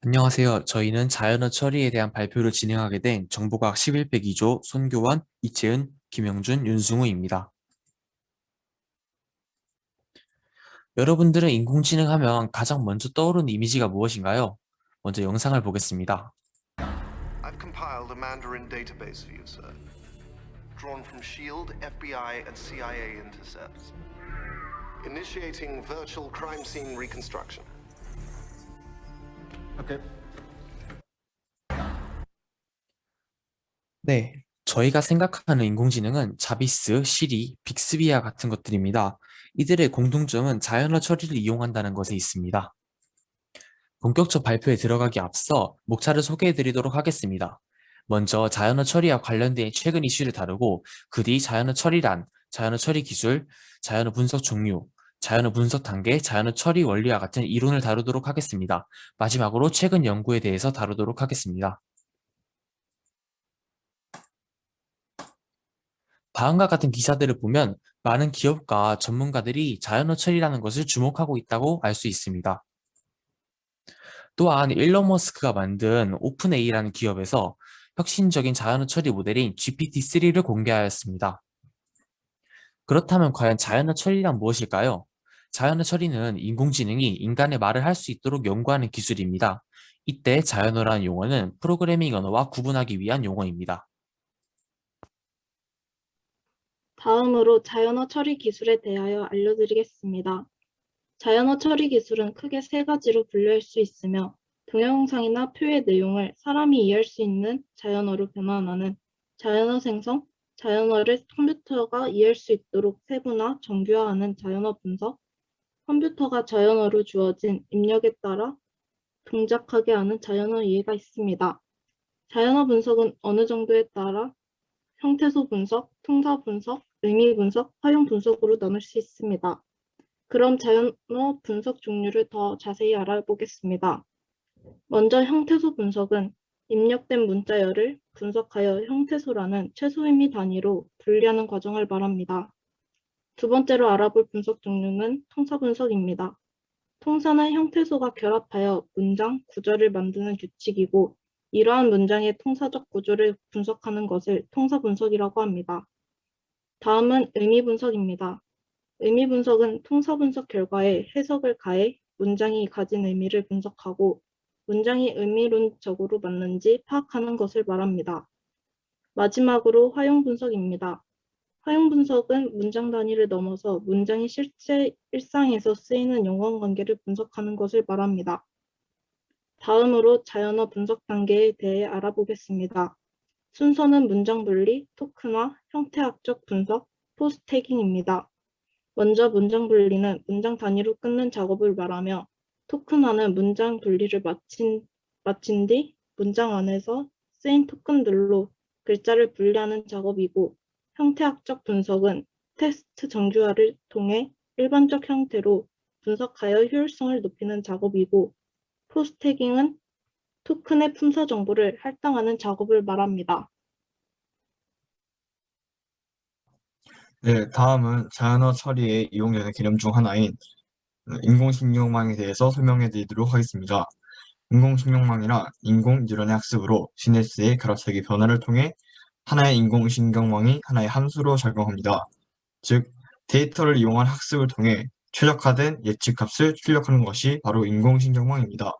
안녕하세요. 저희는 자연어 처리에 대한 발표를 진행하게 된 정보과학 11배 기조 손교원, 이채은, 김영준, 윤승우입니다. 여러분들은 인공지능 하면 가장 먼저 떠오르는 이미지가 무엇인가요? 먼저 영상을 보겠습니다. I've compiled a Mandarin database for you, sir. Drawn from SHIELD, FBI, and CIA intercepts. Initiating virtual crime scene reconstruction. Okay. 네, 저희가 생각하는 인공지능은 자비스, 시리, 빅스비와 같은 것들입니다. 이들의 공통점은 자연어 처리를 이용한다는 것에 있습니다. 본격적 발표에 들어가기 앞서 목차를 소개해드리도록 하겠습니다. 먼저 자연어 처리와 관련된 최근 이슈를 다루고 그 뒤 자연어 처리란, 자연어 처리 기술, 자연어 분석 종류, 자연어 분석 단계, 자연어 처리 원리와 같은 이론을 다루도록 하겠습니다. 마지막으로 최근 연구에 대해서 다루도록 하겠습니다. 다음과 같은 기사들을 보면 많은 기업과 전문가들이 자연어 처리라는 것을 주목하고 있다고 알 수 있습니다. 또한 일론 머스크가 만든 오픈AI라는 기업에서 혁신적인 자연어 처리 모델인 GPT-3를 공개하였습니다. 그렇다면 과연 자연어 처리란 무엇일까요? 자연어 처리는 인공지능이 인간의 말을 할 수 있도록 연구하는 기술입니다. 이때 자연어라는 용어는 프로그래밍 언어와 구분하기 위한 용어입니다. 다음으로 자연어 처리 기술에 대하여 알려드리겠습니다. 자연어 처리 기술은 크게 세 가지로 분류할 수 있으며 동영상이나 표의 내용을 사람이 이해할 수 있는 자연어로 변환하는 자연어 생성, 자연어를 컴퓨터가 이해할 수 있도록 세분화, 정교화하는 자연어 분석, 컴퓨터가 자연어로 주어진 입력에 따라 동작하게 하는 자연어 이해가 있습니다. 자연어 분석은 어느 정도에 따라 형태소 분석, 통사 분석, 의미 분석, 활용 분석으로 나눌 수 있습니다. 그럼 자연어 분석 종류를 더 자세히 알아보겠습니다. 먼저 형태소 분석은 입력된 문자열을 분석하여 형태소라는 최소 의미 단위로 분리하는 과정을 말합니다. 두 번째로 알아볼 분석 종류는 통사 분석입니다. 통사는 형태소가 결합하여 문장, 구절을 만드는 규칙이고 이러한 문장의 통사적 구조를 분석하는 것을 통사 분석이라고 합니다. 다음은 의미 분석입니다. 의미 분석은 통사 분석 결과에 해석을 가해 문장이 가진 의미를 분석하고 문장이 의미론적으로 맞는지 파악하는 것을 말합니다. 마지막으로 활용 분석입니다. 활용 분석은 문장 단위를 넘어서 문장이 실제 일상에서 쓰이는 연관관계를 분석하는 것을 말합니다. 다음으로 자연어 분석 단계에 대해 알아보겠습니다. 순서는 문장 분리, 토큰화, 형태학적 분석, 포스트 태깅입니다. 먼저 문장 분리는 문장 단위로 끊는 작업을 말하며 토큰화는 문장 분리를 마친 뒤 문장 안에서 쓰인 토큰들로 글자를 분리하는 작업이고 형태학적 분석은 텍스트 정규화를 통해 일반적 형태로 분석하여 효율성을 높이는 작업이고 포스트 태깅은 토큰의 품사 정보를 할당하는 작업을 말합니다. 네, 다음은 자연어 처리에 이용되는 개념 중 하나인 인공신경망에 대해서 설명해 드리도록 하겠습니다. 인공신경망이란 인공 뉴런의 학습으로 시냅스의 결합체계 변화를 통해 하나의 인공신경망이 하나의 함수로 작용합니다. 즉, 데이터를 이용한 학습을 통해 최적화된 예측값을 출력하는 것이 바로 인공신경망입니다.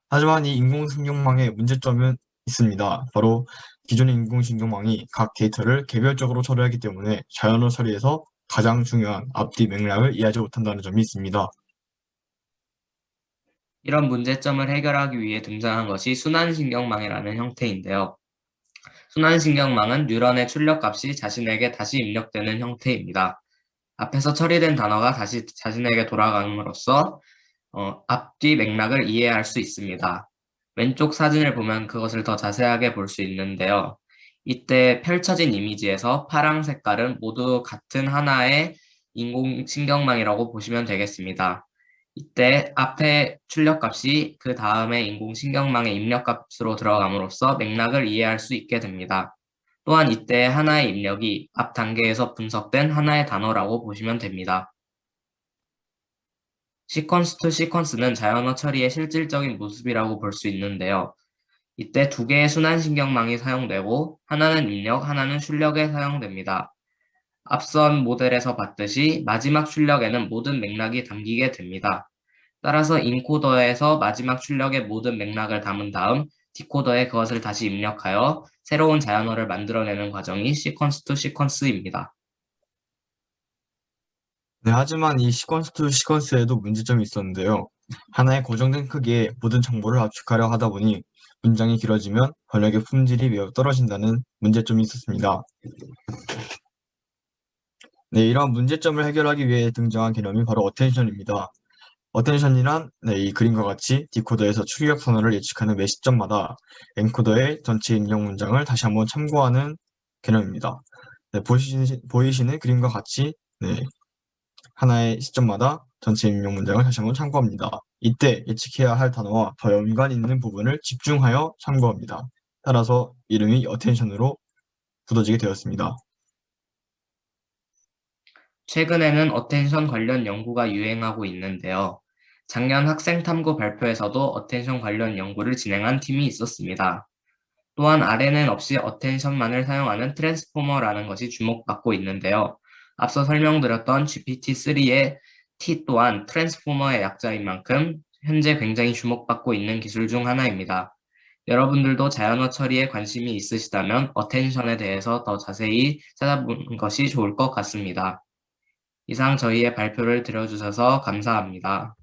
하지만 이 인공신경망의 문제점은 있습니다. 바로 기존의 인공신경망이 각 데이터를 개별적으로 처리하기 때문에 자연어 처리에서 가장 중요한 앞뒤 맥락을 이해하지 못한다는 점이 있습니다. 이런 문제점을 해결하기 위해 등장한 것이 순환신경망이라는 형태인데요. 순환신경망은 뉴런의 출력값이 자신에게 다시 입력되는 형태입니다. 앞에서 처리된 단어가 다시 자신에게 돌아감으로써 앞뒤 맥락을 이해할 수 있습니다. 왼쪽 사진을 보면 그것을 더 자세하게 볼 수 있는데요. 이때 펼쳐진 이미지에서 파랑 색깔은 모두 같은 하나의 인공신경망이라고 보시면 되겠습니다. 이때 앞에 출력값이 그 다음에 인공신경망의 입력값으로 들어감으로써 맥락을 이해할 수 있게 됩니다. 또한 이때 하나의 입력이 앞 단계에서 분석된 하나의 단어라고 보시면 됩니다. 시퀀스 투 시퀀스는 자연어 처리의 실질적인 모습이라고 볼 수 있는데요. 이때 두 개의 순환신경망이 사용되고 하나는 입력, 하나는 출력에 사용됩니다. 앞선 모델에서 봤듯이 마지막 출력에는 모든 맥락이 담기게 됩니다. 따라서 인코더에서 마지막 출력의 모든 맥락을 담은 다음 디코더에 그것을 다시 입력하여 새로운 자연어를 만들어내는 과정이 시퀀스 투 시퀀스입니다. 네, 하지만 이 시퀀스 투 시퀀스에도 문제점이 있었는데요. 하나의 고정된 크기에 모든 정보를 압축하려 하다 보니 문장이 길어지면 번역의 품질이 매우 떨어진다는 문제점이 있었습니다. 네, 이러한 문제점을 해결하기 위해 등장한 개념이 바로 어텐션입니다. 어텐션이란 이 그림과 같이 디코더에서 출력 선언을 예측하는 매 시점마다 엔코더의 전체 입력 문장을 다시 한번 참고하는 개념입니다. 네, 보이시는 그림과 같이 하나의 시점마다 전체 입력 문장을 다시 한번 참고합니다. 이때 예측해야 할 단어와 더 연관 있는 부분을 집중하여 참고합니다. 따라서 이름이 어텐션으로 굳어지게 되었습니다. 최근에는 어텐션 관련 연구가 유행하고 있는데요. 작년 학생탐구 발표에서도 어텐션 관련 연구를 진행한 팀이 있었습니다. 또한 아래는 없이 어텐션만을 사용하는 트랜스포머라는 것이 주목받고 있는데요. 앞서 설명드렸던 GPT-3의 T 또한 트랜스포머의 약자인 만큼 현재 굉장히 주목받고 있는 기술 중 하나입니다. 여러분들도 자연어 처리에 관심이 있으시다면 어텐션에 대해서 더 자세히 찾아보는 것이 좋을 것 같습니다. 이상 저희의 발표를 들어주셔서 감사합니다.